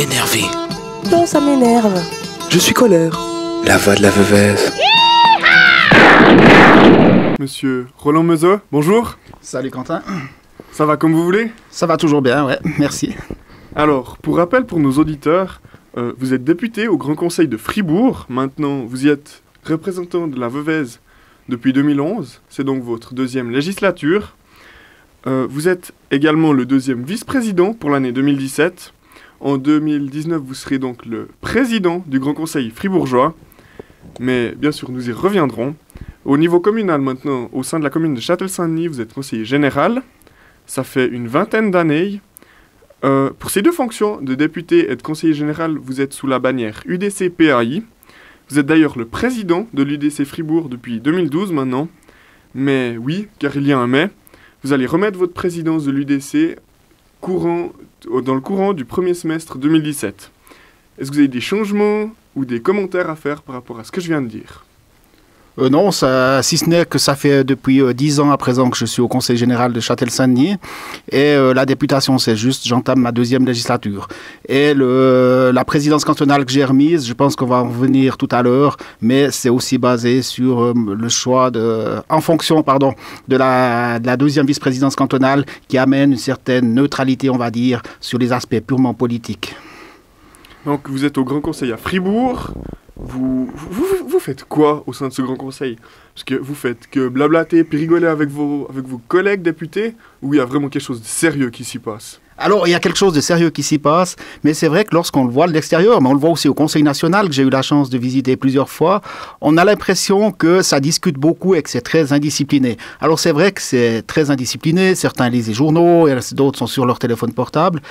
énervé. Non, ça m'énerve. Je suis colère. La voix de la veuvez. Monsieur Roland Meuseau, bonjour. Salut Quentin. Ça va comme vous voulez? Ça va toujours bien, ouais, merci. Alors, pour rappel pour nos auditeurs, vous êtes député au Grand Conseil de Fribourg. Maintenant, vous y êtes représentant de la Veuvez depuis 2011. C'est donc votre deuxième législature. Vous êtes également le deuxième vice-président pour l'année 2017. En 2019, vous serez donc le président du Grand Conseil fribourgeois. Mais bien sûr, nous y reviendrons. Au niveau communal maintenant, au sein de la commune de Châtel-Saint-Denis, vous êtes conseiller général. Ça fait une vingtaine d'années. Pour ces deux fonctions de député et de conseiller général, vous êtes sous la bannière UDC-PAI. Vous êtes d'ailleurs le président de l'UDC Fribourg depuis 2012 maintenant. Mais oui, car il y a un mais, vous allez remettre votre présidence de l'UDC dans le courant du premier semestre 2017. Est-ce que vous avez des changements ou des commentaires à faire par rapport à ce que je viens de dire? Non, si ce n'est que ça fait depuis 10 ans à présent que je suis au Conseil général de Châtel-Saint-Denis et la députation, c'est juste, j'entame ma deuxième législature. Et la présidence cantonale que j'ai remise, je pense qu'on va en revenir tout à l'heure, mais c'est aussi basé sur le choix en fonction de la deuxième vice-présidence cantonale qui amène une certaine neutralité, on va dire, sur les aspects purement politiques. Donc vous êtes au Grand Conseil à Fribourg. Vous faites quoi au sein de ce Grand Conseil? Parce que vous faites que blablater puis rigoler avec vos collègues députés, ou il y a vraiment quelque chose de sérieux qui s'y passe? Alors, il y a quelque chose de sérieux qui s'y passe, mais c'est vrai que lorsqu'on le voit de l'extérieur, mais on le voit aussi au Conseil national, que j'ai eu la chance de visiter plusieurs fois, on a l'impression que ça discute beaucoup et que c'est très indiscipliné. Alors, c'est vrai que c'est très indiscipliné, certains lisent les journaux, et d'autres sont sur leur téléphone portable,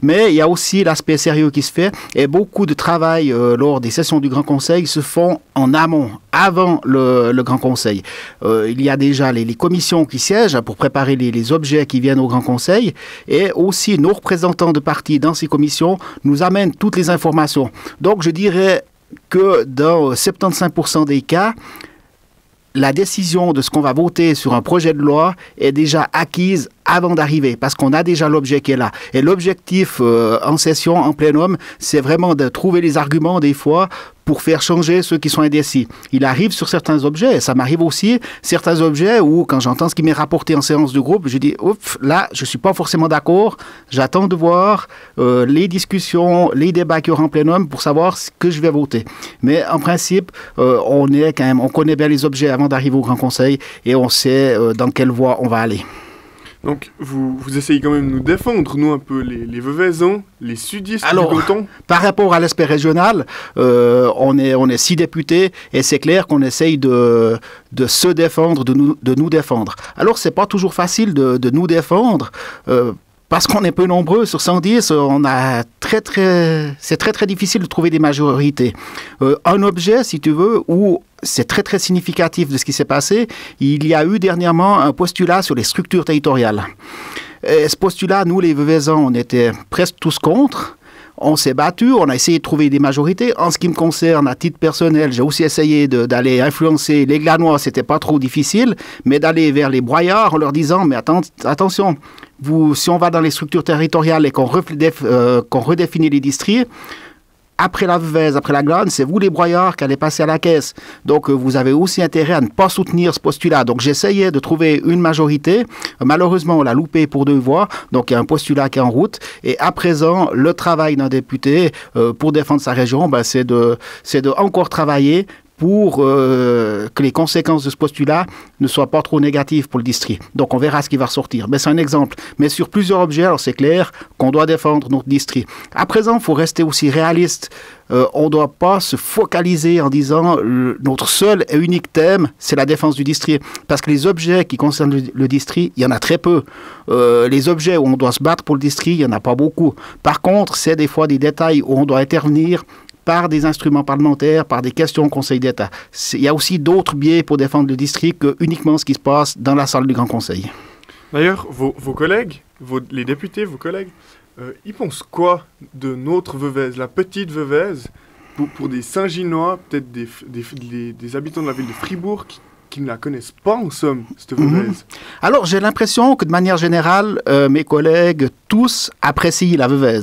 mais il y a aussi l'aspect sérieux qui se fait, et beaucoup de travail lors des sessions du Grand Conseil se font en amont, avant le Grand Conseil. Il y a déjà les commissions qui siègent pour préparer les objets qui viennent au Grand Conseil, et aussi nos représentants de partis dans ces commissions nous amènent toutes les informations. Donc je dirais que dans 75% des cas, la décision de ce qu'on va voter sur un projet de loi est déjà acquise avant d'arriver, parce qu'on a déjà l'objet qui est là. Et l'objectif en session, en plénum, c'est vraiment de trouver les arguments des fois pour faire changer ceux qui sont indécis. Il arrive sur certains objets, et ça m'arrive aussi, certains objets où, quand j'entends ce qui m'est rapporté en séance de groupe, je dis, ouf, là, je ne suis pas forcément d'accord, j'attends de voir les discussions, les débats qu'il y aura en plénum pour savoir ce que je vais voter. Mais en principe, on connaît bien les objets avant d'arriver au Grand Conseil, et on sait dans quelle voie on va aller. Donc, vous essayez quand même de nous défendre, nous, un peu, les Veuvaisans, les sudistes du canton. Par rapport à l'aspect régional, on est 6 députés et c'est clair qu'on essaye de se défendre, de nous défendre. Alors, c'est pas toujours facile de nous défendre. Parce qu'on est peu nombreux, sur 110, c'est très difficile de trouver des majorités. Un objet, si tu veux, où c'est très significatif de ce qui s'est passé, il y a eu dernièrement un postulat sur les structures territoriales. Et ce postulat, nous les Veuvaisans, on était presque tous contre. On s'est battu, on a essayé de trouver des majorités. En ce qui me concerne, à titre personnel, j'ai aussi essayé d'aller influencer les Glanois, c'était pas trop difficile, mais d'aller vers les Broyards en leur disant, mais attention, si on va dans les structures territoriales et qu'on redéfinit les districts, après la Veuvez, après la Glane, c'est vous les Broyards qui allez passer à la caisse. Donc vous avez aussi intérêt à ne pas soutenir ce postulat. Donc j'essayais de trouver une majorité. Malheureusement, on l'a loupé pour 2 voix. Donc il y a un postulat qui est en route. Et à présent, le travail d'un député pour défendre sa région, c'est de encore travailler pour que les conséquences de ce postulat ne soient pas trop négatives pour le district. Donc on verra ce qui va ressortir. Mais c'est un exemple. Mais sur plusieurs objets, alors c'est clair qu'on doit défendre notre district. À présent, il faut rester aussi réaliste. On ne doit pas se focaliser en disant notre seul et unique thème, c'est la défense du district. Parce que les objets qui concernent le district, il y en a très peu. Les objets où on doit se battre pour le district, il n'y en a pas beaucoup. Par contre, c'est des fois des détails où on doit intervenir par des instruments parlementaires, par des questions au Conseil d'État. Il y a aussi d'autres biais pour défendre le district que uniquement ce qui se passe dans la salle du Grand Conseil. D'ailleurs, vos collègues, les députés, vos collègues, ils pensent quoi de notre Veuvez, la petite Veuvez, pour des Saint-Ginois, peut-être des habitants de la ville de Fribourg qui ne la connaissent pas, en somme, cette Veuvez. Alors, j'ai l'impression que de manière générale, mes collègues, tous apprécient la Veuvez.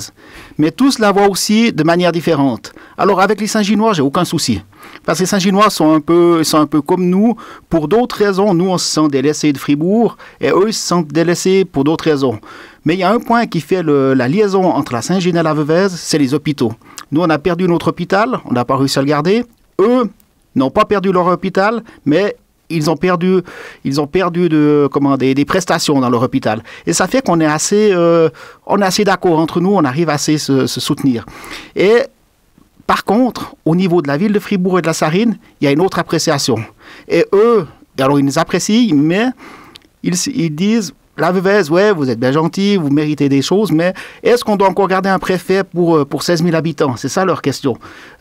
Mais tous la voient aussi de manière différente. Alors, avec les Saint-Ginois, j'ai aucun souci. Parce que les Saint-Ginois sont un peu comme nous. Pour d'autres raisons, nous, on se sent délaissés de Fribourg, et eux, ils se sentent délaissés pour d'autres raisons. Mais il y a un point qui fait la liaison entre la Saint-Gine et la Veuvez, c'est les hôpitaux. Nous, on a perdu notre hôpital, on n'a pas réussi à le garder. Eux n'ont pas perdu leur hôpital, mais ils ont perdu des prestations dans leur hôpital. Et ça fait qu'on est assez d'accord entre nous, on arrive à assez se soutenir. Et par contre, au niveau de la ville de Fribourg et de la Sarine, il y a une autre appréciation. Et eux, alors ils nous apprécient, mais ils disent, la Veuvez, ouais, vous êtes bien gentil, vous méritez des choses, mais est-ce qu'on doit encore garder un préfet pour 16 000 habitants? C'est ça leur question.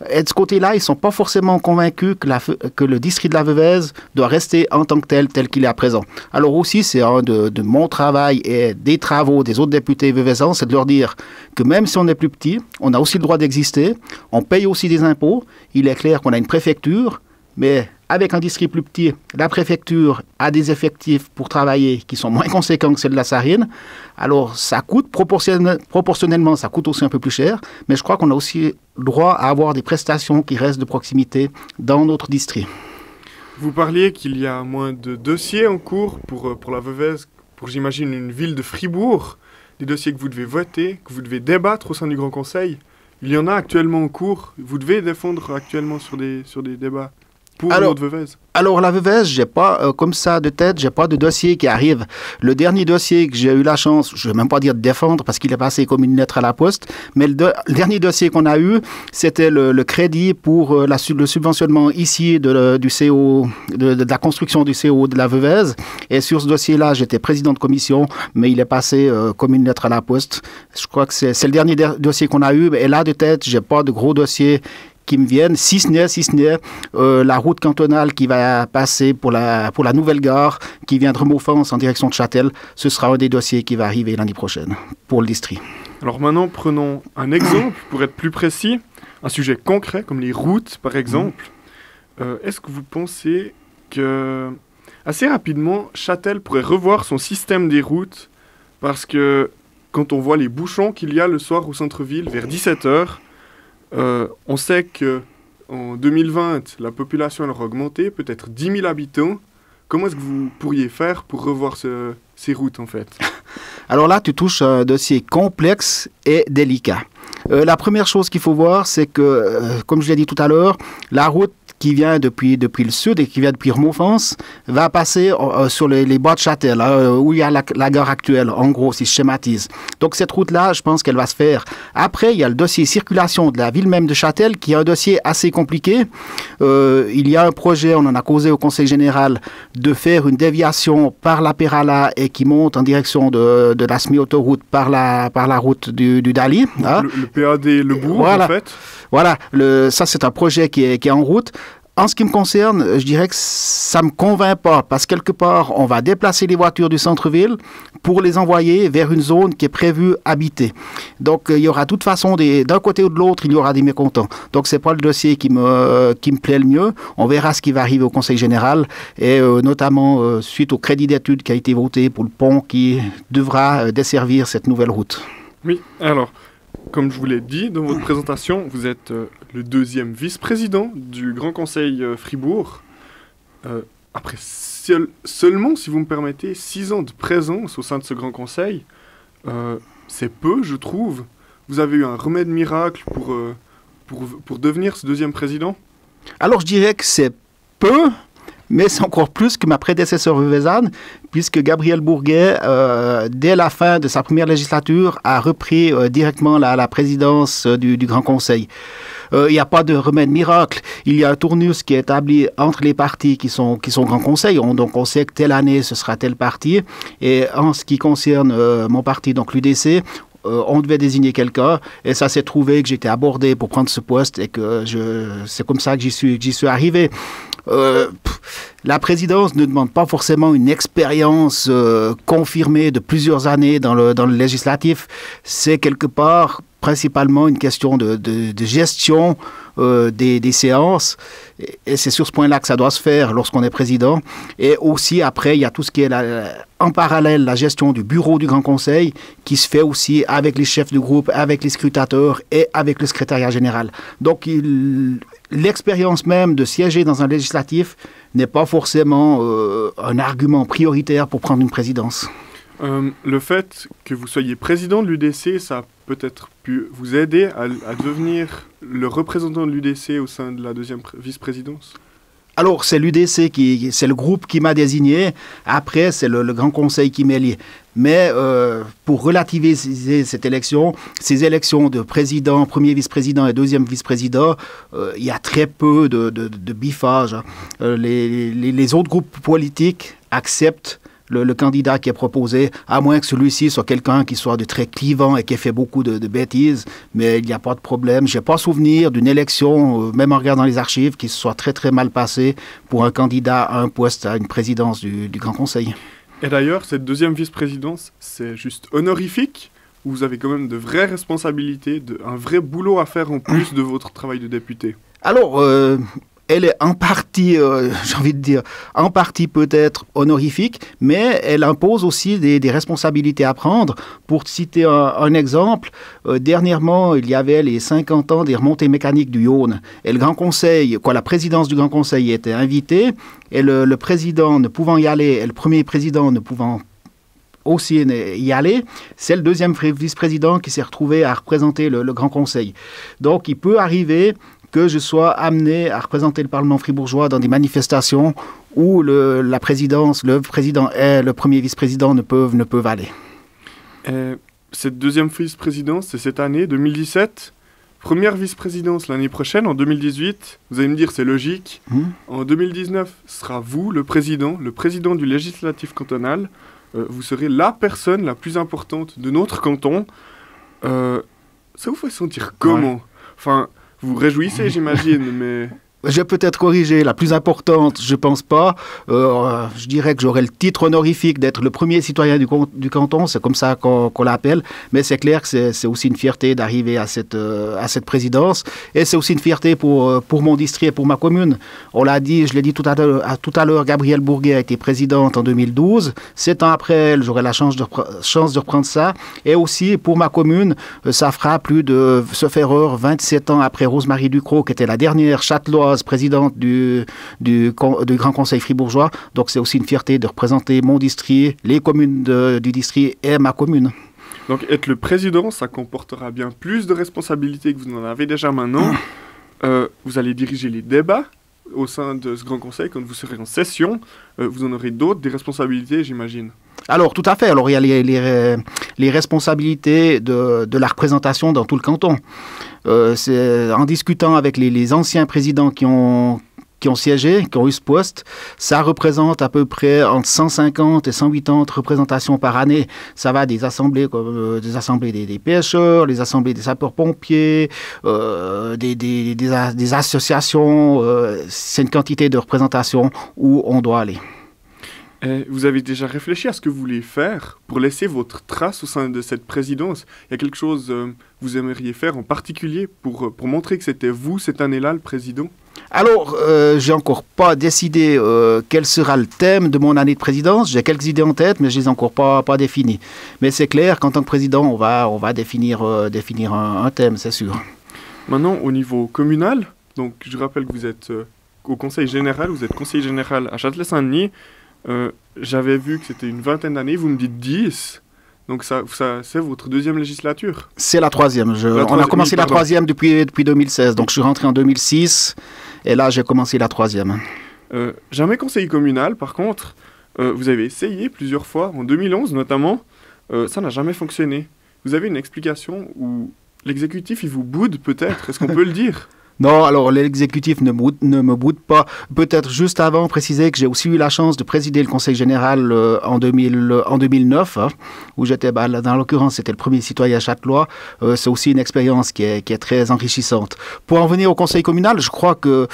Et de ce côté-là, ils ne sont pas forcément convaincus que le district de la Veuvez doit rester en tant que tel qu'il est à présent. Alors aussi, c'est un de mon travail et des travaux des autres députés veuvezans, c'est de leur dire que même si on est plus petit, on a aussi le droit d'exister, on paye aussi des impôts. Il est clair qu'on a une préfecture, mais avec un district plus petit, la préfecture a des effectifs pour travailler qui sont moins conséquents que ceux de la Sarine. Alors, ça coûte proportionnellement, ça coûte aussi un peu plus cher, mais je crois qu'on a aussi le droit à avoir des prestations qui restent de proximité dans notre district. Vous parliez qu'il y a moins de dossiers en cours pour la Veuvez, pour, j'imagine, une ville de Fribourg, des dossiers que vous devez voter, que vous devez débattre au sein du Grand Conseil. Il y en a actuellement en cours. Vous devez défendre actuellement sur des débats. Alors la Veuvez, j'ai pas comme ça de tête, j'ai pas de dossier qui arrive. Le dernier dossier que j'ai eu la chance, je vais même pas dire de défendre parce qu'il est passé comme une lettre à la poste, mais le dernier dossier qu'on a eu, c'était le crédit pour le subventionnement ici du CO, de la construction du CO de la Veuvez. Et sur ce dossier-là, j'étais président de commission, mais il est passé comme une lettre à la poste. Je crois que c'est le dernier dossier qu'on a eu. Et là de tête, j'ai pas de gros dossiers qui me viennent, si ce n'est la route cantonale qui va passer pour la nouvelle gare qui vient de Remoufens en direction de Châtel. Ce sera un des dossiers qui va arriver l'année prochaine pour le district. Alors maintenant, prenons un exemple pour être plus précis, un sujet concret comme les routes par exemple. Est-ce que vous pensez que assez rapidement, Châtel pourrait revoir son système des routes parce que quand on voit les bouchons qu'il y a le soir au centre-ville vers 17h, on sait qu'en 2020, la population aura augmenté, peut-être 10 000 habitants. Comment est-ce que vous pourriez faire pour revoir ces routes, en fait? Alors là, tu touches un dossier complexe et délicat. La première chose qu'il faut voir, c'est que, comme je l'ai dit tout à l'heure, la route qui vient depuis le sud et qui vient depuis Remoufens va passer sur les bois de Châtel, où il y a la gare actuelle, en gros, si je schématise. Donc cette route-là, je pense qu'elle va se faire. Après, il y a le dossier circulation de la ville même de Châtel, qui est un dossier assez compliqué. Il y a un projet, on en a causé au Conseil général, de faire une déviation par la Pérala et qui monte en direction de la semi-autoroute par la route du Dali. Hein. Le PAD Le Bourg, voilà. En fait. Voilà, ça c'est un projet qui est en route. En ce qui me concerne, je dirais que ça ne me convainc pas, parce que quelque part, on va déplacer les voitures du centre-ville pour les envoyer vers une zone qui est prévue habitée. Donc, il y aura de toute façon, d'un côté ou de l'autre, il y aura des mécontents. Donc, ce n'est pas le dossier qui me plaît le mieux. On verra ce qui va arriver au Conseil général, et notamment suite au crédit d'études qui a été voté pour le pont qui devra desservir cette nouvelle route. Oui, alors... Comme je vous l'ai dit dans votre présentation, vous êtes le deuxième vice-président du Grand Conseil Fribourg. Après seulement, si vous me permettez, 6 ans de présence au sein de ce Grand Conseil, c'est peu, je trouve. Vous avez eu un remède miracle pour devenir ce deuxième président? Alors, je dirais que c'est peu, mais c'est encore plus que ma prédécesseur veuvezane, puisque Gabriel Bourguet, dès la fin de sa première législature, a repris directement la présidence du Grand Conseil. Il n'y a pas de remède miracle. Il y a un tournus qui est établi entre les partis qui sont Grand Conseil. Donc on sait que telle année, ce sera tel parti. Et en ce qui concerne mon parti, donc l'UDC, on devait désigner quelqu'un et ça s'est trouvé que j'étais abordé pour prendre ce poste et que c'est comme ça que j'y suis arrivé. La présidence ne demande pas forcément une expérience confirmée de plusieurs années dans le législatif. C'est quelque part principalement une question de gestion des séances. Et c'est sur ce point-là que ça doit se faire lorsqu'on est président. Et aussi, après, il y a tout ce qui est en parallèle la gestion du bureau du Grand Conseil qui se fait aussi avec les chefs de groupe, avec les scrutateurs et avec le secrétariat général. Donc, l'expérience même de siéger dans un législatif n'est pas forcément un argument prioritaire pour prendre une présidence. Le fait que vous soyez président de l'UDC, ça a peut-être pu vous aider à devenir le représentant de l'UDC au sein de la deuxième vice-présidence? Alors, c'est l'UDC c'est le groupe qui m'a désigné. Après, c'est le Grand Conseil qui m'est lié. Mais pour relativiser cette élection, ces élections de président, premier vice-président et deuxième vice-président, il y a très peu de bifage. Les autres groupes politiques acceptent le candidat qui est proposé, à moins que celui-ci soit quelqu'un qui soit de très clivant et qui ait fait beaucoup de bêtises, mais il n'y a pas de problème. Je n'ai pas souvenir d'une élection, même en regardant les archives, qui se soit très très mal passée pour un candidat à un poste, à une présidence du Grand Conseil. Et d'ailleurs, cette deuxième vice-présidence, c'est juste honorifique, ou vous avez quand même de vraies responsabilités, un vrai boulot à faire en plus de votre travail de député? Alors, elle est en partie, j'ai envie de dire, en partie peut-être honorifique, mais elle impose aussi des responsabilités à prendre. Pour citer un exemple, dernièrement, il y avait les 50 ans des remontées mécaniques du Yonne. Et le Grand Conseil, la présidence du Grand Conseil était invitée, et le président ne pouvant y aller, et le premier président ne pouvant aussi y aller, c'est le deuxième vice-président qui s'est retrouvé à représenter le Grand Conseil. Donc, il peut arriver que je sois amené à représenter le Parlement fribourgeois dans des manifestations où la présidence, le président et le premier vice-président ne peuvent aller. Cette deuxième vice-présidence, c'est cette année, 2017. Première vice-présidence l'année prochaine, en 2018. Vous allez me dire, c'est logique. En 2019, ce sera vous, le président du législatif cantonal. Vous serez la personne la plus importante de notre canton. Ça vous fait sentir comment? Enfin, vous vous réjouissez, j'imagine, mais... Je vais peut-être corriger, la plus importante, je pense pas. Je dirais que j'aurais le titre honorifique d'être le premier citoyen du canton, c'est comme ça qu'on l'appelle, mais c'est clair que c'est aussi une fierté d'arriver à cette présidence, et c'est aussi une fierté pour mon district et pour ma commune. On l'a dit, je l'ai dit tout à l'heure, Gabrielle Bourguet a été présidente en 2012. 7 ans après elle, j'aurai la chance de reprendre ça, et aussi pour ma commune, ça fera plus de, sauf erreur, 27 ans après Rosemarie Ducrot, qui était la dernière châtelloise présidente du Grand Conseil fribourgeois. Donc c'est aussi une fierté de représenter mon district, les communes du district et ma commune. Donc être le président, ça comportera bien plus de responsabilités que vous en avez déjà maintenant. Vous allez diriger les débats au sein de ce Grand Conseil quand vous serez en session. Vous en aurez d'autres, des responsabilités, j'imagine. Alors, tout à fait. Alors, il y a les responsabilités de la représentation dans tout le canton. C'est en discutant avec les anciens présidents qui ont siégé, qui ont eu ce poste, ça représente à peu près entre 150 et 180 représentations par année. Ça va des assemblées comme des assemblées des pêcheurs, les assemblées des sapeurs-pompiers, des associations. C'est une quantité de représentations où on doit aller. Vous avez déjà réfléchi à ce que vous voulez faire pour laisser votre trace au sein de cette présidence? Il y a quelque chose que vous aimeriez faire en particulier pour montrer que c'était vous, cette année-là, le président? Alors, j'ai encore pas décidé quel sera le thème de mon année de présidence. J'ai quelques idées en tête, mais je les ai encore pas définies. Mais c'est clair qu'en tant que président, on va définir un thème, c'est sûr. Maintenant, au niveau communal, donc je rappelle que vous êtes au conseil général, vous êtes conseiller général à Châtelet-Saint-Denis. J'avais vu que c'était une vingtaine d'années, vous me dites 10, donc ça c'est votre deuxième législature? C'est la troisième. On a commencé la troisième depuis 2016, donc je suis rentré en 2006, et là j'ai commencé la troisième. Jamais conseiller communal, par contre, vous avez essayé plusieurs fois, en 2011 notamment, ça n'a jamais fonctionné. Vous avez une explication où l'exécutif il vous boude peut-être, est-ce qu'on peut le dire? Non, alors l'exécutif ne me boude pas. Peut-être juste avant, préciser que j'ai aussi eu la chance de présider le Conseil général en 2009, hein, où j'étais, dans l'occurrence, c'était le premier citoyen châtelois. C'est aussi une expérience qui est très enrichissante. Pour en venir au Conseil communal, je crois que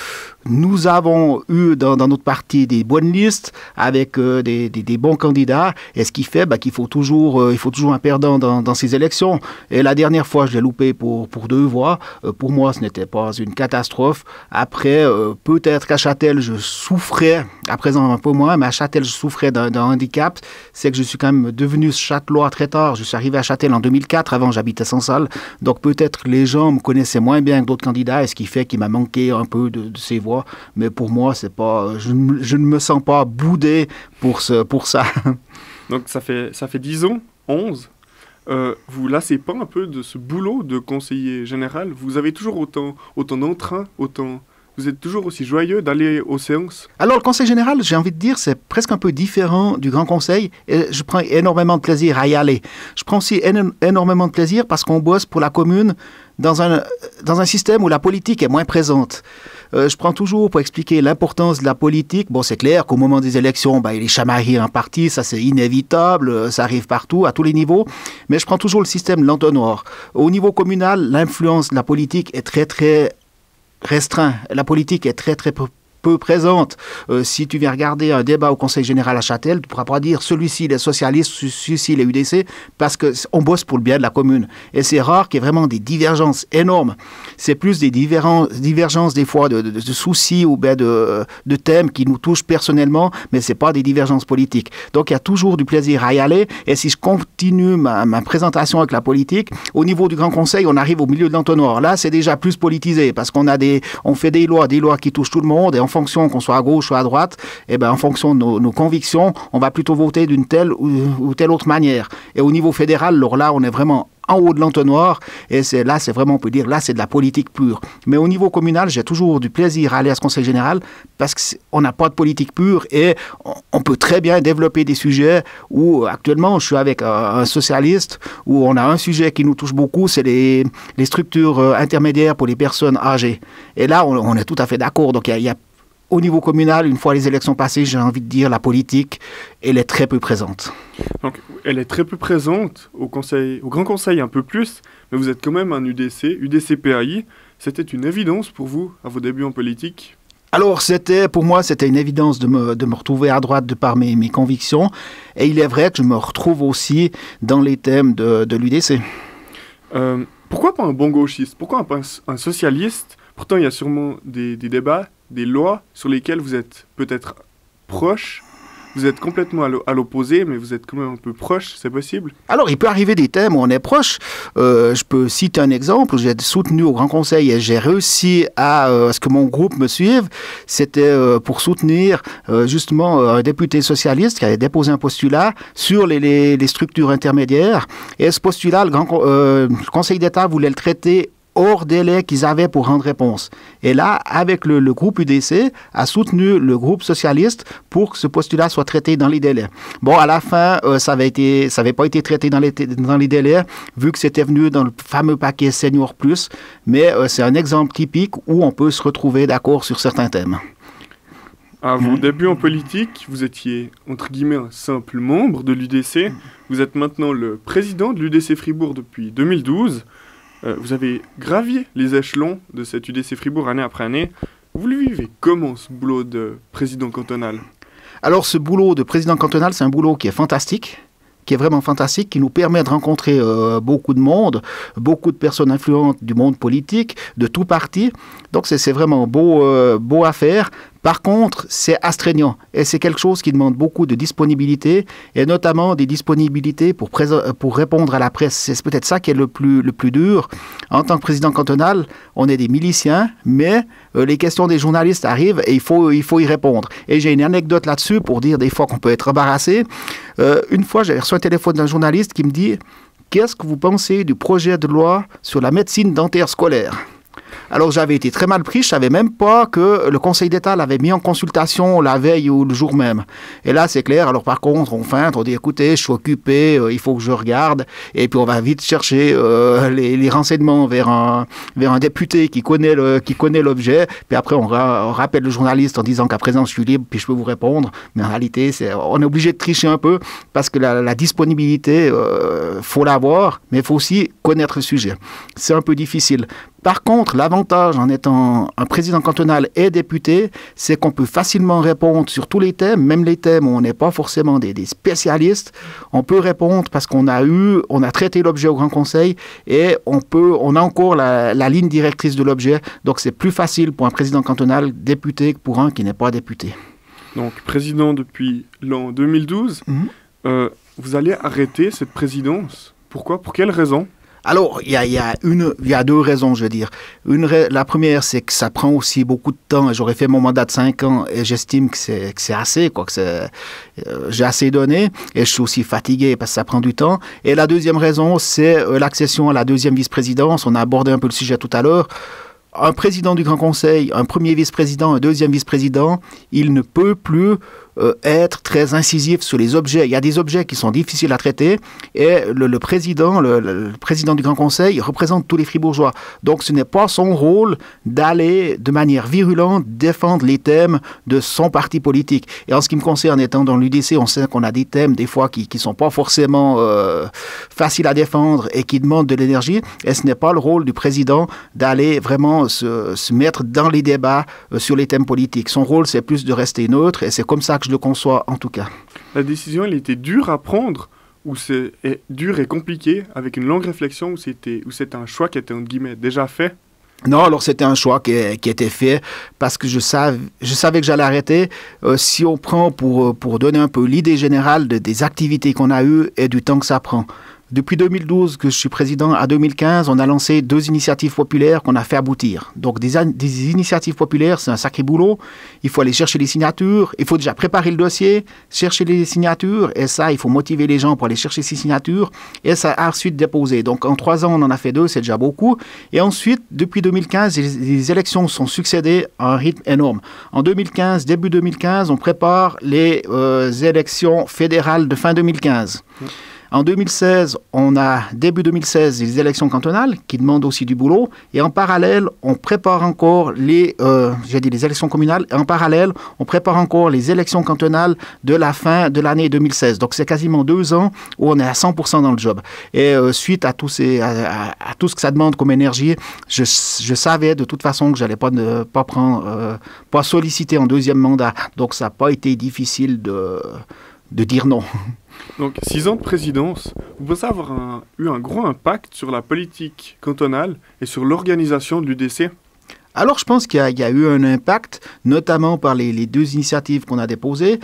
nous avons eu dans notre parti des bonnes listes avec des bons candidats, et ce qui fait qu'il faut toujours un perdant dans ces élections. Et la dernière fois, je l'ai loupé pour 2 voix. Pour moi, ce n'était pas une catastrophe. Après, peut-être qu'à Châtel, je souffrais, à présent un peu moins, mais à Châtel, je souffrais d'un handicap. C'est que je suis quand même devenu châtelois très tard. Je suis arrivé à Châtel en 2004, avant j'habitais Saint-Salle. Donc peut-être les gens me connaissaient moins bien que d'autres candidats, et ce qui fait qu'il m'a manqué un peu de ces voix. Mais pour moi, c'est pas, je ne me sens pas boudé pour ça. Donc ça fait 10 ans, 11. Vous lassez pas un peu de ce boulot de conseiller général? Vous avez toujours autant d'entrain, vous êtes toujours aussi joyeux d'aller aux séances? Alors le conseil général, j'ai envie de dire, c'est presque un peu différent du grand conseil, et je prends énormément de plaisir à y aller. Je prends aussi énormément de plaisir parce qu'on bosse pour la commune dans un système où la politique est moins présente. Je prends toujours pour expliquer l'importance de la politique. Bon, c'est clair qu'au moment des élections, il est chamaillé un parti, ça c'est inévitable, ça arrive partout, à tous les niveaux. Mais je prends toujours le système de l'entonnoir. Au niveau communal, l'influence de la politique est très, très restreinte. La politique est très, très peu présente. Si tu viens regarder un débat au Conseil général à Châtel, tu ne pourras pas dire celui-ci il est socialiste, celui-ci il est UDC, parce qu'on bosse pour le bien de la commune. Et c'est rare qu'il y ait vraiment des divergences énormes. C'est plus des divergences des fois de soucis ou de thèmes qui nous touchent personnellement, mais ce n'est pas des divergences politiques. Donc il y a toujours du plaisir à y aller. Et si je continue ma présentation avec la politique, au niveau du Grand Conseil, on arrive au milieu de l'entonnoir. Là, c'est déjà plus politisé, parce qu'on fait des lois qui touchent tout le monde, et en fonction qu'on soit à gauche ou à droite, en fonction de nos convictions, on va plutôt voter d'une telle ou telle autre manière. Et au niveau fédéral, alors là, on est vraiment en haut de l'entonnoir, et c'est vraiment, on peut dire, là, c'est de la politique pure. Mais au niveau communal, j'ai toujours du plaisir à aller à ce Conseil général, parce qu'on n'a pas de politique pure, et on peut très bien développer des sujets où, actuellement, je suis avec un socialiste, où on a un sujet qui nous touche beaucoup, c'est les structures intermédiaires pour les personnes âgées. Et là, on est tout à fait d'accord. Donc, il y a au niveau communal, une fois les élections passées, j'ai envie de dire, la politique, elle est très peu présente. Donc, elle est très peu présente au Grand Conseil un peu plus, mais vous êtes quand même un UDC PAI. C'était une évidence pour vous, à vos débuts en politique? Alors, pour moi, c'était une évidence de me retrouver à droite de par mes convictions. Et il est vrai que je me retrouve aussi dans les thèmes de l'UDC. Pourquoi pas un bon gauchiste? Pourquoi pas un socialiste? Pourtant, il y a sûrement des débats, des lois sur lesquelles vous êtes peut-être proche. Vous êtes complètement à l'opposé, mais vous êtes quand même un peu proche, c'est possible? Alors, il peut arriver des thèmes où on est proche. Je peux citer un exemple. J'ai soutenu au Grand Conseil et j'ai réussi à ce que mon groupe me suive. C'était pour soutenir justement un député socialiste qui avait déposé un postulat sur les structures intermédiaires. Et ce postulat, le Conseil d'État voulait le traiter hors délai qu'ils avaient pour rendre réponse. Et là, avec le groupe UDC, a soutenu le groupe socialiste pour que ce postulat soit traité dans les délais. Bon, à la fin, ça avait pas été traité dans les délais, vu que c'était venu dans le fameux paquet Senior Plus, mais c'est un exemple typique où on peut se retrouver d'accord sur certains thèmes. À vos débuts en politique, vous étiez, entre guillemets, un simple membre de l'UDC. Vous êtes maintenant le président de l'UDC Fribourg depuis 2012. Vous avez gravi les échelons de cette UDC Fribourg année après année. Vous le vivez comment, ce boulot de président cantonal? Alors, ce boulot de président cantonal, c'est un boulot qui est fantastique, qui est vraiment fantastique, qui nous permet de rencontrer beaucoup de monde, beaucoup de personnes influentes du monde politique, de tout parti. Donc, c'est vraiment beau à faire. Par contre, c'est astreignant et c'est quelque chose qui demande beaucoup de disponibilité et notamment des disponibilités pour répondre à la presse. C'est peut-être ça qui est le plus dur. En tant que président cantonal, on est des miliciens, mais les questions des journalistes arrivent et il faut y répondre. Et j'ai une anecdote là-dessus pour dire des fois qu'on peut être embarrassé. Une fois, j'ai reçu un téléphone d'un journaliste qui me dit « Qu'est-ce que vous pensez du projet de loi sur la médecine dentaire scolaire ?» Alors j'avais été très mal pris, je savais même pas que le Conseil d'État l'avait mis en consultation la veille ou le jour même. Et là c'est clair, alors par contre on feinte, on dit écoutez, je suis occupé, il faut que je regarde, et puis on va vite chercher les renseignements vers un député qui connaît l'objet, puis après on rappelle le journaliste en disant qu'à présent je suis libre, puis je peux vous répondre, mais en réalité on est obligé de tricher un peu, parce que la disponibilité, faut l'avoir, mais il faut aussi connaître le sujet. C'est un peu difficile. Par contre, l'avantage en étant un président cantonal et député, c'est qu'on peut facilement répondre sur tous les thèmes, même les thèmes où on n'est pas forcément des spécialistes. On peut répondre parce qu'on a traité l'objet au Grand Conseil et on a encore la ligne directrice de l'objet. Donc c'est plus facile pour un président cantonal député que pour un qui n'est pas député. Donc président depuis l'an 2012, vous allez arrêter cette présidence. Pourquoi? Pour quelle raison? Alors, il y a deux raisons, je veux dire. La première, c'est que ça prend aussi beaucoup de temps. J'aurais fait mon mandat de 5 ans et j'estime que c'est assez, j'ai assez donné. Et je suis aussi fatigué parce que ça prend du temps. Et la deuxième raison, c'est l'accession à la deuxième vice-présidence. On a abordé un peu le sujet tout à l'heure. Un président du Grand Conseil, un premier vice-président, un deuxième vice-président, il ne peut plus être très incisif sur les objets. Il y a des objets qui sont difficiles à traiter et le président du Grand Conseil représente tous les Fribourgeois. Donc ce n'est pas son rôle d'aller de manière virulente défendre les thèmes de son parti politique. Et en ce qui me concerne, étant dans l'UDC, on sait qu'on a des thèmes des fois qui ne sont pas forcément faciles à défendre et qui demandent de l'énergie. Et ce n'est pas le rôle du président d'aller vraiment se mettre dans les débats sur les thèmes politiques. Son rôle, c'est plus de rester neutre et c'est comme ça que je le conçois en tout cas. La décision, elle était dure à prendre ou c'est dur et compliqué avec une longue réflexion ou c'était un choix qui était entre guillemets déjà fait? Non, alors c'était un choix qui était fait parce que je savais que j'allais arrêter. Si on prend pour donner un peu l'idée générale des activités qu'on a eues et du temps que ça prend. Depuis 2012 que je suis président à 2015, on a lancé 2 initiatives populaires qu'on a fait aboutir. Donc des initiatives populaires, c'est un sacré boulot. Il faut aller chercher les signatures, il faut déjà préparer le dossier, chercher les signatures, et ça, il faut motiver les gens pour aller chercher ces signatures, et ça a ensuite déposé. Donc en 3 ans, on en a fait 2, c'est déjà beaucoup. Et ensuite, depuis 2015, les élections sont succédées à un rythme énorme. En 2015, début 2015, on prépare les élections fédérales de fin 2015. En 2016, on a, début 2016, les élections cantonales qui demandent aussi du boulot. Et en parallèle, on prépare encore les élections communales. Et en parallèle, on prépare encore les élections cantonales de la fin de l'année 2016. Donc, c'est quasiment 2 ans où on est à 100% dans le job. Et suite à tout ce que ça demande comme énergie, je savais de toute façon que j'allais pas solliciter un deuxième mandat. Donc, ça n'a pas été difficile de dire non. Donc 6 ans de présidence, vous pensez avoir eu un gros impact sur la politique cantonale et sur l'organisation de l'UDC? Alors, je pense qu'il y a eu un impact, notamment par les 2 initiatives qu'on a déposées,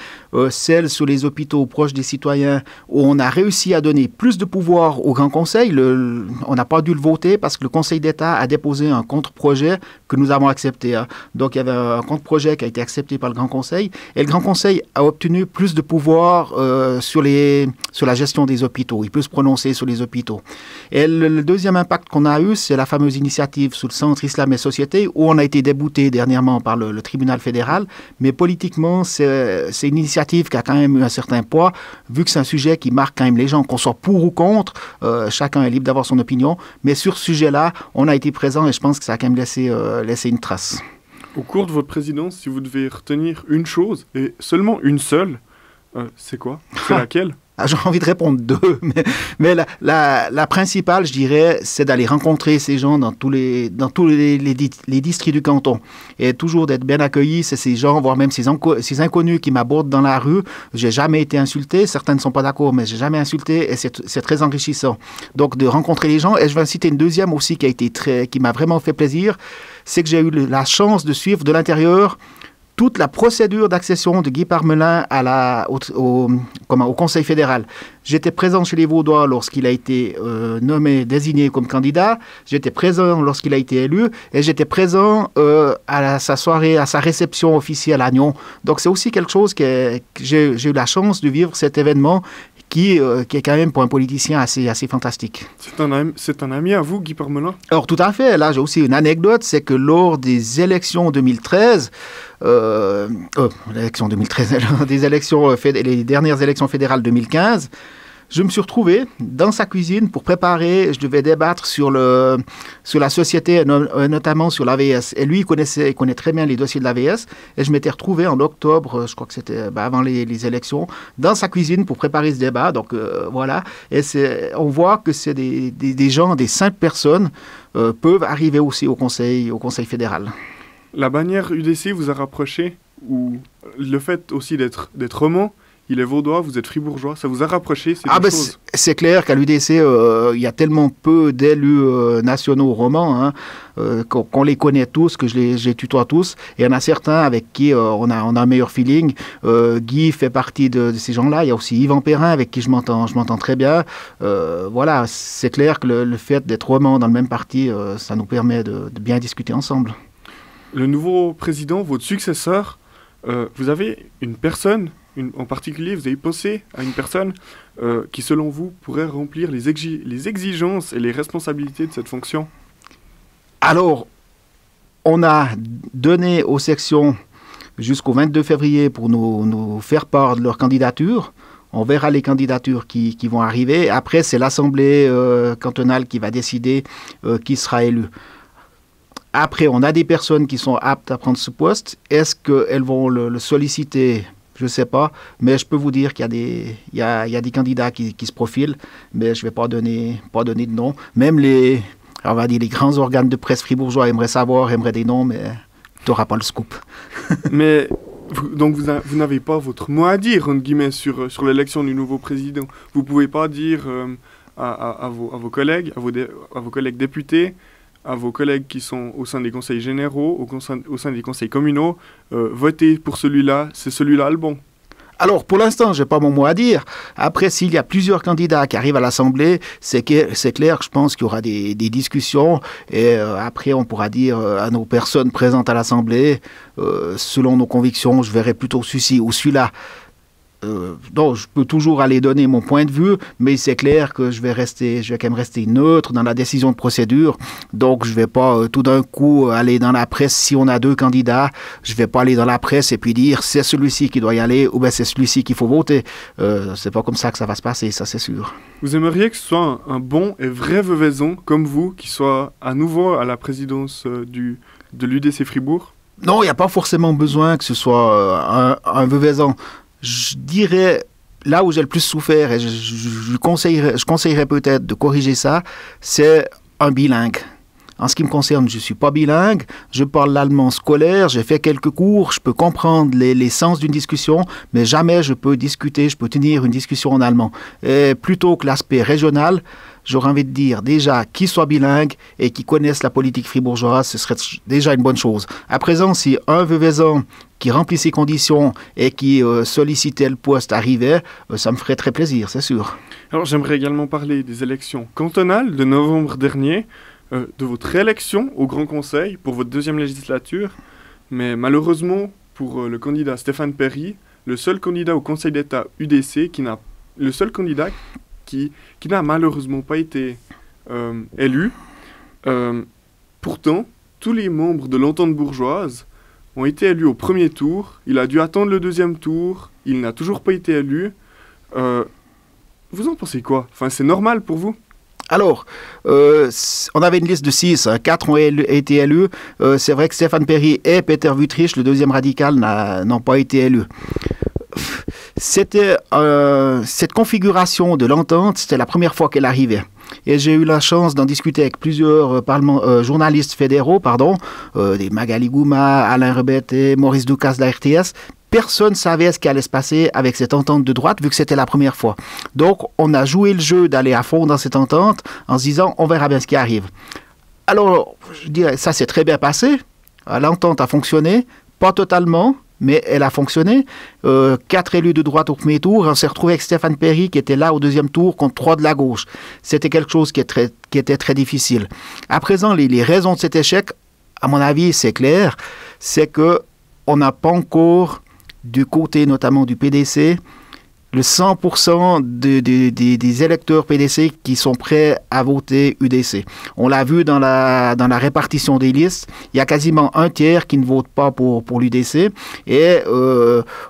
celle sur les hôpitaux proches des citoyens, où on a réussi à donner plus de pouvoir au Grand Conseil. On n'a pas dû le voter parce que le Conseil d'État a déposé un contre-projet que nous avons accepté. Donc, il y avait un contre-projet qui a été accepté par le Grand Conseil, et le Grand Conseil a obtenu plus de pouvoir sur la gestion des hôpitaux. Il peut se prononcer sur les hôpitaux. Et le deuxième impact qu'on a eu, c'est la fameuse initiative sur le Centre Islam et Société, où on a été débouté dernièrement par le tribunal fédéral, mais politiquement, c'est une initiative qui a quand même eu un certain poids, vu que c'est un sujet qui marque quand même les gens, qu'on soit pour ou contre, chacun est libre d'avoir son opinion, mais sur ce sujet-là, on a été présent et je pense que ça a quand même laissé une trace. Au cours de votre présidence, si vous devez retenir une chose, et seulement une seule, c'est quoi? C'est laquelle? J'ai envie de répondre 2, mais la principale, je dirais, c'est d'aller rencontrer ces gens dans tous les districts du canton. Et toujours d'être bien accueilli, c'est ces gens, voire même ces inconnus qui m'abordent dans la rue. J'ai jamais été insulté, certains ne sont pas d'accord, mais j'ai jamais insulté et c'est très enrichissant. Donc de rencontrer les gens, et je vais en citer une deuxième aussi qui m'a vraiment fait plaisir, c'est que j'ai eu la chance de suivre de l'intérieur toute la procédure d'accession de Guy Parmelin au Conseil fédéral. J'étais présent chez les Vaudois lorsqu'il a été désigné comme candidat. J'étais présent lorsqu'il a été élu. Et j'étais présent à sa soirée, à sa réception officielle à Nyon. Donc c'est aussi quelque chose que j'ai eu la chance de vivre, cet événement qui est quand même pour un politicien assez fantastique. C'est un ami à vous, Guy Parmelin? Alors tout à fait, là j'ai aussi une anecdote, c'est que lors des élections 2013, l'élection 2013, les dernières élections fédérales 2015, je me suis retrouvé dans sa cuisine pour préparer, je devais débattre sur la société, notamment sur l'AVS. Et lui, il connaît très bien les dossiers de l'AVS. Et je m'étais retrouvé en octobre, je crois que c'était avant les élections, dans sa cuisine pour préparer ce débat. Donc voilà. Et on voit que c'est des gens, des simples personnes, peuvent arriver aussi au Conseil fédéral. La bannière UDC vous a rapproché, ou le fait aussi d'être roman? Il est vaudois, vous êtes fribourgeois, ça vous a rapproché, c'est clair qu'à l'UDC, il y a tellement peu d'élus nationaux romans, hein, qu'on les connaît tous, que je les tutoie tous. Et il y en a certains avec qui on a un meilleur feeling. Guy fait partie de ces gens-là. Il y a aussi Yvan Perrin avec qui je m'entends très bien. Voilà, c'est clair que le fait d'être roman dans le même parti, ça nous permet de bien discuter ensemble. Le nouveau président, votre successeur, vous avez une personne en particulier, vous avez pensé à une personne qui, selon vous, pourrait remplir les exigences et les responsabilités de cette fonction? Alors, on a donné aux sections jusqu'au 22 février pour nous faire part de leur candidature. On verra les candidatures qui vont arriver. Après, c'est l'Assemblée cantonale qui va décider qui sera élu. Après, on a des personnes qui sont aptes à prendre ce poste. Est-ce qu'elles vont le solliciter? Je ne sais pas, mais je peux vous dire qu'il y a des candidats qui se profilent, mais je ne vais pas donner de nom. Même les grands organes de presse fribourgeois aimeraient des noms, mais tu n'auras pas le scoop. Mais donc vous n'avez pas votre mot à dire, entre guillemets, sur l'élection du nouveau président. Vous ne pouvez pas dire à vos collègues, à vos collègues députés, à vos collègues qui sont au sein des conseils généraux, au sein des conseils communaux, votez pour celui-là, c'est celui-là le bon. Alors, pour l'instant, je n'ai pas mon mot à dire. Après, s'il y a plusieurs candidats qui arrivent à l'Assemblée, c'est clair que je pense qu'il y aura des discussions. Et après, on pourra dire à nos personnes présentes à l'Assemblée, selon nos convictions, je verrai plutôt celui-ci ou celui-là. Donc, je peux toujours aller donner mon point de vue, mais c'est clair que je vais quand même rester neutre dans la décision de procédure. Donc, je ne vais pas tout d'un coup aller dans la presse. Si on a deux candidats, je ne vais pas aller dans la presse et puis dire c'est celui-ci qui doit y aller ou bien c'est celui-ci qu'il faut voter. C'est pas comme ça que ça va se passer, ça c'est sûr. Vous aimeriez que ce soit un bon et vrai Veuvaison comme vous, qui soit à nouveau à la présidence de l'UDC Fribourg? Non, il n'y a pas forcément besoin que ce soit un Veuvaison. Je dirais, là où j'ai le plus souffert, et je conseillerais peut-être de corriger ça, c'est un bilingue. En ce qui me concerne, je ne suis pas bilingue, je parle l'allemand scolaire, j'ai fait quelques cours, je peux comprendre les sens d'une discussion, mais jamais je peux tenir une discussion en allemand. Et plutôt que l'aspect régional, j'aurais envie de dire déjà qu'ils soient bilingues et qu'ils connaissent la politique fribourgeoise, ce serait déjà une bonne chose. À présent, si un Veuvaison qui remplit ces conditions et qui sollicitait le poste arrivait, ça me ferait très plaisir, c'est sûr. Alors j'aimerais également parler des élections cantonales de novembre dernier, de votre réélection au Grand Conseil pour votre deuxième législature, mais malheureusement pour le candidat Stéphane Perry, le seul candidat au Conseil d'État UDC qui n'a malheureusement pas été élu. Pourtant, tous les membres de l'entente bourgeoise ont été élus au premier tour. Il a dû attendre le deuxième tour. Il n'a toujours pas été élu. Vous en pensez quoi? Enfin, c'est normal pour vous? Alors, on avait une liste de 6, 4 ont été élus. C'est vrai que Stéphane Perry et Peter Wüthrich, le deuxième radical, n'ont pas été élus. C'était cette configuration de l'entente, c'était la première fois qu'elle arrivait. Et j'ai eu la chance d'en discuter avec plusieurs journalistes fédéraux, des Magali Gouma, Alain Rebet, Maurice Ducasse de la RTS. Personne ne savait ce qui allait se passer avec cette entente de droite, vu que c'était la première fois. Donc, on a joué le jeu d'aller à fond dans cette entente en se disant, on verra bien ce qui arrive. Alors, je dirais, ça s'est très bien passé. L'entente a fonctionné, pas totalement, mais elle a fonctionné. 4 élus de droite au premier tour. On s'est retrouvé avec Stéphane Perry qui était là au deuxième tour contre 3 de la gauche. C'était quelque chose qui était très difficile. À présent, les raisons de cet échec, à mon avis, c'est clair, c'est qu'on n'a pas encore, du côté notamment du PDC, le 100% des électeurs PDC qui sont prêts à voter UDC. On l'a vu dans la répartition des listes, il y a quasiment un tiers qui ne vote pas pour l'UDC. Et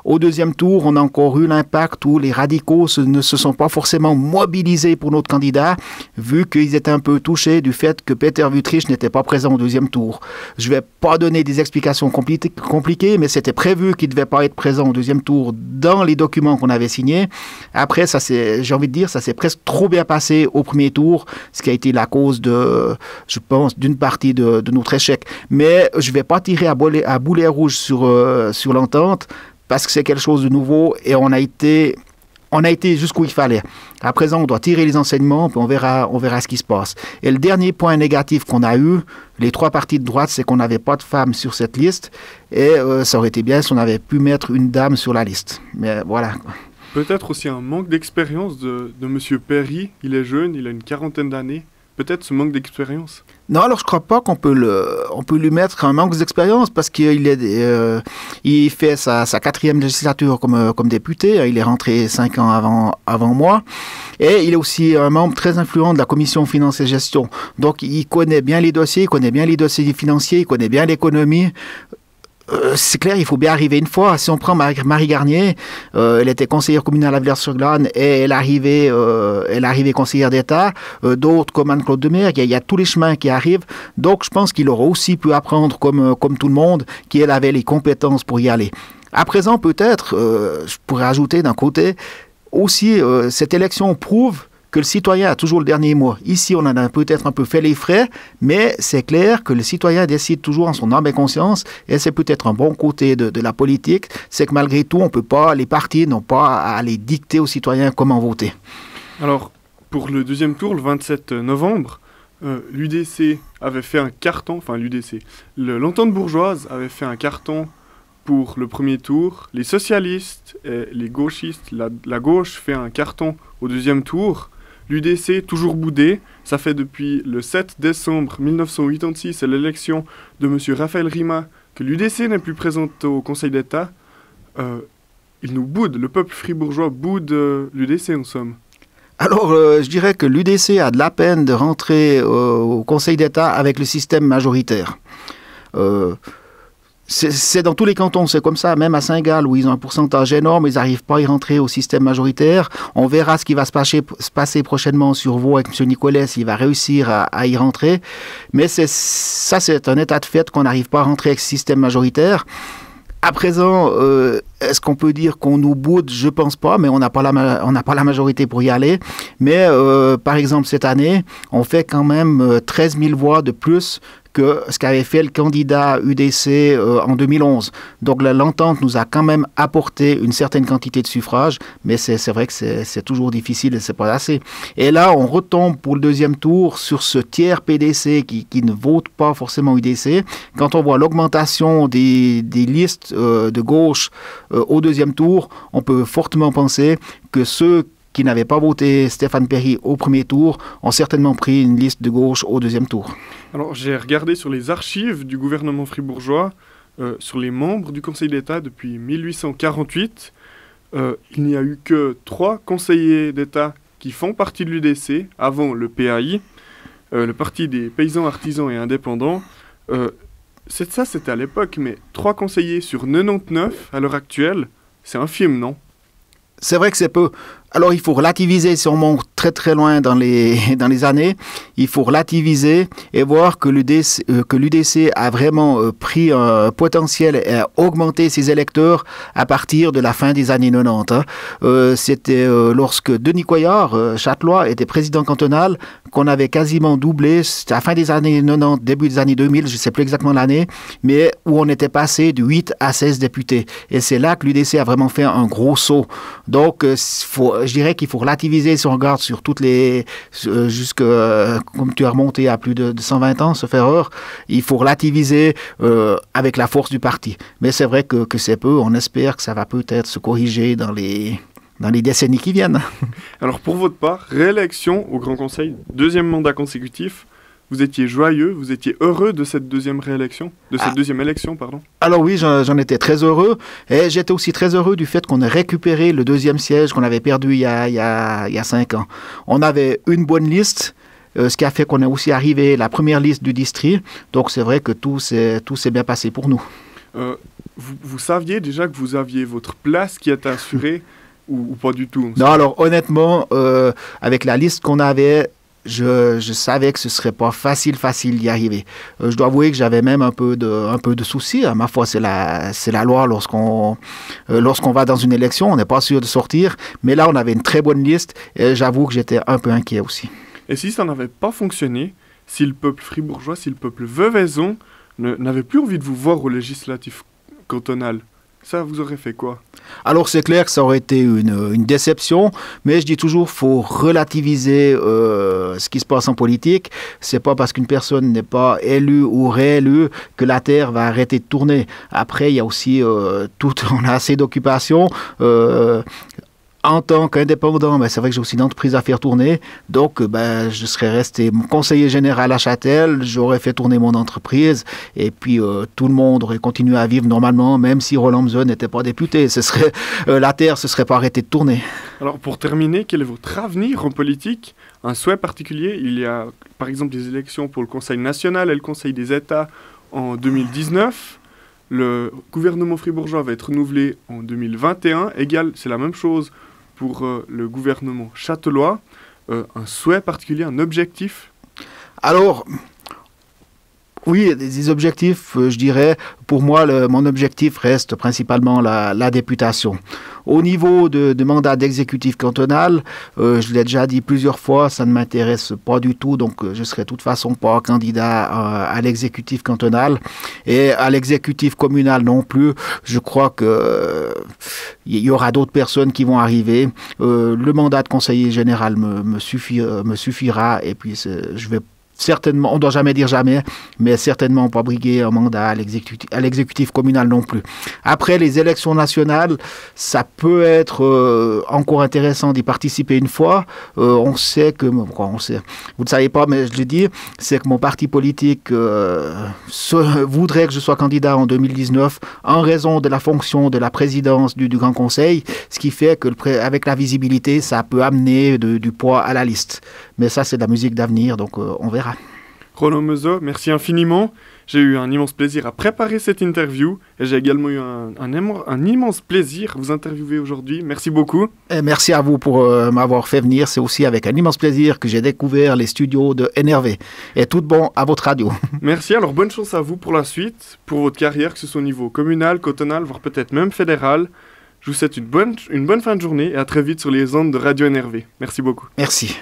au deuxième tour, on a encore eu l'impact où les radicaux ne se sont pas forcément mobilisés pour notre candidat, vu qu'ils étaient un peu touchés du fait que Peter Wüthrich n'était pas présent au deuxième tour. Je ne vais pas donner des explications compliquées, mais c'était prévu qu'il ne devait pas être présent au deuxième tour dans les documents qu'on avait signés. Après, j'ai envie de dire, ça s'est presque trop bien passé au premier tour, ce qui a été la cause je pense, d'une partie de notre échec. Mais je ne vais pas tirer à boulet rouge sur l'entente, parce que c'est quelque chose de nouveau et on a été jusqu'où il fallait. À présent, on doit tirer les enseignements, puis on verra ce qui se passe. Et le dernier point négatif qu'on a eu, les trois partis de droite, c'est qu'on n'avait pas de femmes sur cette liste. Et ça aurait été bien si on avait pu mettre une dame sur la liste. Mais voilà. Peut-être aussi un manque d'expérience de M. Perry. Il est jeune, il a une quarantaine d'années. Peut-être ce manque d'expérience. Non, alors je ne crois pas qu'on peut lui mettre un manque d'expérience parce qu'il il fait sa 4e législature comme député. Il est rentré 5 ans avant moi. Et il est aussi un membre très influent de la commission Finances et Gestion. Donc il connaît bien les dossiers, il connaît bien les dossiers financiers, il connaît bien l'économie. C'est clair, il faut bien arriver une fois. Si on prend Marie Garnier, elle était conseillère communale à Villers-sur-Glâne et elle arrivait conseillère d'État. D'autres comme Anne-Claude Demer, il y a tous les chemins qui arrivent. Donc je pense qu'il aurait aussi pu apprendre comme tout le monde, qu'elle avait les compétences pour y aller. À présent, peut-être, je pourrais ajouter d'un côté, aussi, cette élection prouve que le citoyen a toujours le dernier mot. Ici, on en a peut-être un peu fait les frais, mais c'est clair que le citoyen décide toujours en son âme et conscience, et c'est peut-être un bon côté de la politique, c'est que malgré tout, les partis n'ont pas à aller dicter aux citoyens comment voter. Alors, pour le deuxième tour, le 27 novembre, l'UDC avait fait un carton, enfin l'UDC, l'entente bourgeoise avait fait un carton pour le premier tour, les socialistes et les gauchistes, la gauche fait un carton au deuxième tour. L'UDC, toujours boudé, ça fait depuis le 7 décembre 1986 et l'élection de M. Raphaël Rima que l'UDC n'est plus présente au Conseil d'État. Il nous boude, le peuple fribourgeois boude l'UDC en somme. Alors, je dirais que l'UDC a de la peine de rentrer au Conseil d'État avec le système majoritaire. C'est dans tous les cantons, c'est comme ça, même à Saint-Gall, où ils ont un pourcentage énorme, ils n'arrivent pas à y rentrer au système majoritaire. On verra ce qui va se passer prochainement sur Vaud avec M. Nicolet, s'il va réussir à y rentrer. Mais c'est un état de fait qu'on n'arrive pas à rentrer avec ce système majoritaire. À présent, est-ce qu'on peut dire qu'on nous boude? Je pense pas, mais on n'a pas la majorité pour y aller. Mais par exemple, cette année, on fait quand même 13 000 voix de plus que ce qu'avait fait le candidat UDC en 2011. Donc l'entente nous a quand même apporté une certaine quantité de suffrages, mais c'est vrai que c'est toujours difficile et c'est pas assez. Et là, on retombe pour le deuxième tour sur ce tiers PDC qui ne vote pas forcément UDC. Quand on voit l'augmentation des listes de gauche au deuxième tour, on peut fortement penser que ceux qui n'avaient pas voté Stéphane Perry au premier tour ont certainement pris une liste de gauche au deuxième tour. Alors j'ai regardé sur les archives du gouvernement fribourgeois, sur les membres du Conseil d'État depuis 1848. Il n'y a eu que 3 conseillers d'État qui font partie de l'UDC avant le PAI, le Parti des paysans, artisans et indépendants. C'était à l'époque, mais 3 conseillers sur 99 à l'heure actuelle, c'est infime, non? C'est vrai que c'est peu. Alors il faut relativiser, si on monte très très loin dans les années, il faut relativiser et voir que l'UDC a vraiment pris un potentiel et a augmenté ses électeurs à partir de la fin des années 90. C'était lorsque Denis Coyard, châtelois, était président cantonal, qu'on avait quasiment doublé, c'était à la fin des années 90, début des années 2000, je ne sais plus exactement l'année, mais où on était passé de 8 à 16 députés. Et c'est là que l'UDC a vraiment fait un gros saut. Donc je dirais qu'il faut relativiser si on regarde sur toutes les... comme tu as remonté à plus de 120 ans, sauf erreur, il faut relativiser avec la force du parti. Mais c'est vrai que c'est peu, on espère que ça va peut-être se corriger dans les décennies qui viennent. Alors pour votre part, réélection au Grand Conseil, 2e mandat consécutif, vous étiez joyeux, vous étiez heureux de cette deuxième élection, pardon. Alors oui, j'en étais très heureux. Et j'étais aussi très heureux du fait qu'on ait récupéré le deuxième siège qu'on avait perdu il y a 5 ans. On avait une bonne liste, ce qui a fait qu'on est aussi arrivé à la première liste du district. Donc c'est vrai que tout s'est bien passé pour nous. Vous saviez déjà que vous aviez votre place qui était assurée ou pas du tout? Non, alors honnêtement, avec la liste qu'on avait, je savais que ce ne serait pas facile d'y arriver. Je dois avouer que j'avais même un peu de soucis. À ma foi, c'est la loi lorsqu'on va dans une élection, on n'est pas sûr de sortir. Mais là, on avait une très bonne liste et j'avoue que j'étais un peu inquiet aussi. Et si ça n'avait pas fonctionné, si le peuple fribourgeois, si le peuple veuvaison n'avait plus envie de vous voir au législatif cantonal, ça vous aurait fait quoi? Alors c'est clair que ça aurait été une déception, mais je dis toujours faut relativiser ce qui se passe en politique. C'est pas parce qu'une personne n'est pas élue ou réélue que la terre va arrêter de tourner. Après il y a aussi on a assez d'occupations. En tant qu'indépendant, c'est vrai que j'ai aussi une entreprise à faire tourner. Donc, je serais resté conseiller général à Châtel, j'aurais fait tourner mon entreprise et puis tout le monde aurait continué à vivre normalement, même si Roland Mzeux n'était pas député. La terre ne se serait pas arrêtée de tourner. Alors, pour terminer, quel est votre avenir en politique? Un souhait particulier? Il y a, par exemple, des élections pour le Conseil national et le Conseil des États en 2019. Le gouvernement fribourgeois va être renouvelé en 2021. C'est la même chose pour le gouvernement châtelois. Un souhait particulier, un objectif? Alors, oui, des objectifs, je dirais, pour moi, mon objectif reste principalement la députation. Au niveau de mandat d'exécutif cantonal, je l'ai déjà dit plusieurs fois, ça ne m'intéresse pas du tout, donc je ne serai de toute façon pas candidat à l'exécutif cantonal. Et à l'exécutif communal non plus, je crois qu'il y aura d'autres personnes qui vont arriver. Le mandat de conseiller général me suffira, et puis je vais certainement, on ne doit jamais dire jamais, mais certainement pas briguer un mandat à l'exécutif communal non plus. Après, les élections nationales, ça peut être encore intéressant d'y participer une fois. On sait, vous ne savez pas, mais je le dis, c'est que mon parti politique voudrait que je sois candidat en 2019 en raison de la fonction de la présidence du Grand Conseil, ce qui fait que avec la visibilité, ça peut amener du poids à la liste. Mais ça, c'est de la musique d'avenir, donc on verra. Roland Mzeux, merci infiniment. J'ai eu un immense plaisir à préparer cette interview et j'ai également eu un immense plaisir à vous interviewer aujourd'hui. Merci beaucoup. Et merci à vous pour m'avoir fait venir. C'est aussi avec un immense plaisir que j'ai découvert les studios de NRV. Et tout de bon à votre radio. Merci, alors bonne chance à vous pour la suite, pour votre carrière, que ce soit au niveau communal, cantonal, voire peut-être même fédéral. Je vous souhaite une bonne fin de journée et à très vite sur les ondes de Radio NRV. Merci beaucoup. Merci.